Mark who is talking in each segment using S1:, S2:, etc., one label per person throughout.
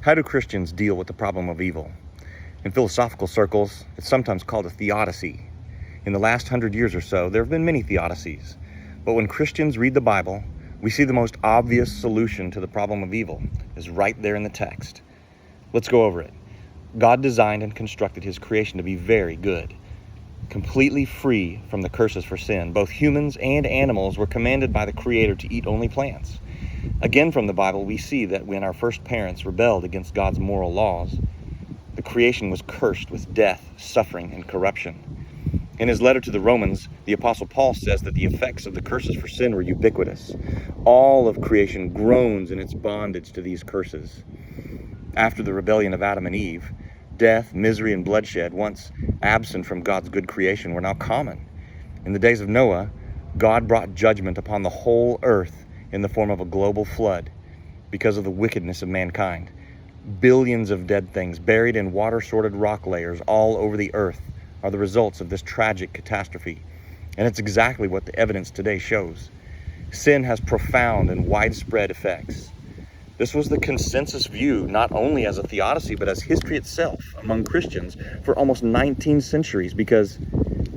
S1: How do Christians deal with the problem of evil? In philosophical circles, it's sometimes called a theodicy. In the last 100 years or so, there have been many theodicies. But when Christians read the Bible, we see the most obvious solution to the problem of evil is right there in the text. Let's go over it. God designed and constructed his creation to be very good, completely free from the curses for sin. Both humans and animals were commanded by the Creator to eat only plants. Again, from the Bible, we see that when our first parents rebelled against God's moral laws, the creation was cursed with death, suffering, and corruption. In his letter to the Romans, the Apostle Paul says that the effects of the curses for sin were ubiquitous. All of creation groans in its bondage to these curses. After the rebellion of Adam and Eve, death, misery, and bloodshed, once absent from God's good creation, were now common. In the days of Noah, God brought judgment upon the whole earth in the form of a global flood because of the wickedness of mankind. Billions of dead things buried in water-sorted rock layers all over the earth are the results of this tragic catastrophe. And it's exactly what the evidence today shows. Sin has profound and widespread effects. This was the consensus view, not only as a theodicy, but as history itself among Christians for almost 19 centuries, because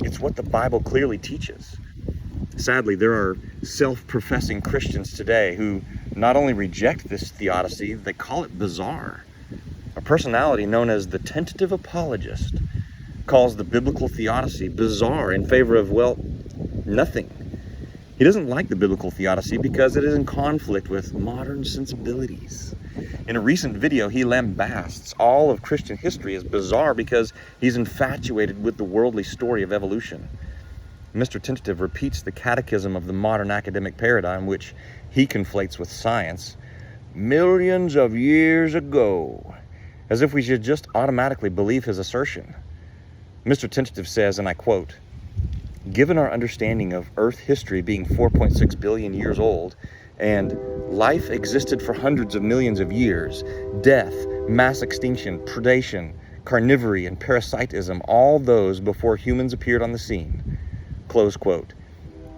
S1: it's what the Bible clearly teaches. Sadly, there are self-professing Christians today who not only reject this theodicy, they call it bizarre. A personality known as the tentative apologist calls the biblical theodicy bizarre in favor of, nothing. He doesn't like the biblical theodicy because it is in conflict with modern sensibilities. In a recent video, he lambasts all of Christian history as bizarre because he's infatuated with the worldly story of evolution. Mr. Tentative repeats the catechism of the modern academic paradigm, which he conflates with science, millions of years ago, as if we should just automatically believe his assertion. Mr. Tentative says, and I quote, "Given our understanding of Earth history being 4.6 billion years old, and life existed for hundreds of millions of years, death, mass extinction, predation, carnivory, and parasitism, all those before humans appeared on the scene," close quote.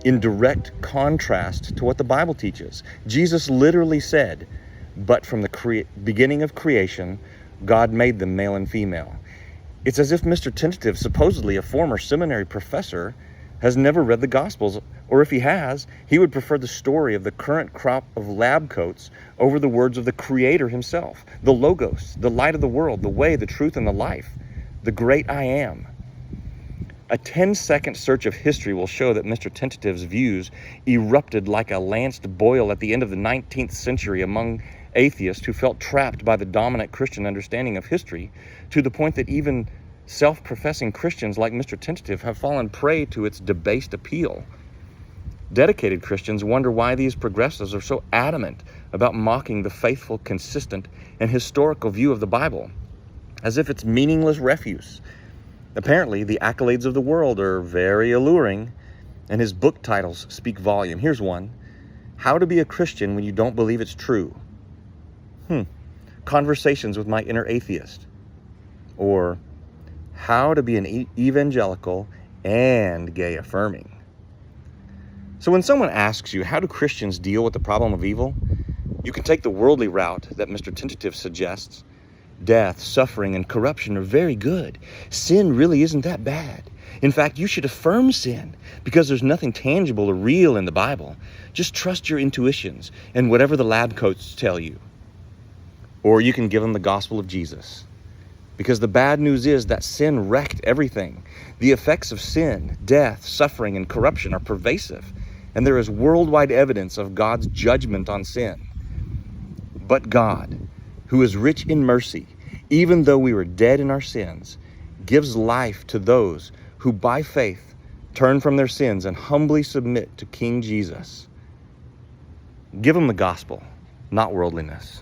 S1: In direct contrast to what the Bible teaches. Jesus literally said, "But from the beginning of creation, God made them male and female." It's as if Mr. Tentative, supposedly a former seminary professor, has never read the Gospels, or if he has, he would prefer the story of the current crop of lab coats over the words of the Creator himself, the Logos, the light of the world, the way, the truth, and the life, the great I Am. A 10-second search of history will show that Mr. Tentative's views erupted like a lanced boil at the end of the 19th century among atheists who felt trapped by the dominant Christian understanding of history, to the point that even self-professing Christians like Mr. Tentative have fallen prey to its debased appeal. Dedicated Christians wonder why these progressives are so adamant about mocking the faithful, consistent, and historical view of the Bible, as if it's meaningless refuse. Apparently, the accolades of the world are very alluring, and his book titles speak volume. Here's one: How to be a Christian When You Don't Believe It's True. Conversations with My Inner Atheist. Or How to Be an Evangelical and Gay Affirming. So when someone asks you, how do Christians deal with the problem of evil? You can take the worldly route that Mr. Tentative suggests. Death, suffering, and corruption are very good. Sin really isn't that bad. In fact, you should affirm sin because there's nothing tangible or real in the Bible. Just trust your intuitions and whatever the lab coats tell you. Or you can give them the gospel of Jesus. Because the bad news is that sin wrecked everything. The effects of sin, death, suffering, and corruption are pervasive, and there is worldwide evidence of God's judgment on sin. But God, who is rich in mercy, even though we were dead in our sins, gives life to those who by faith turn from their sins and humbly submit to King Jesus. Give them the gospel, not worldliness.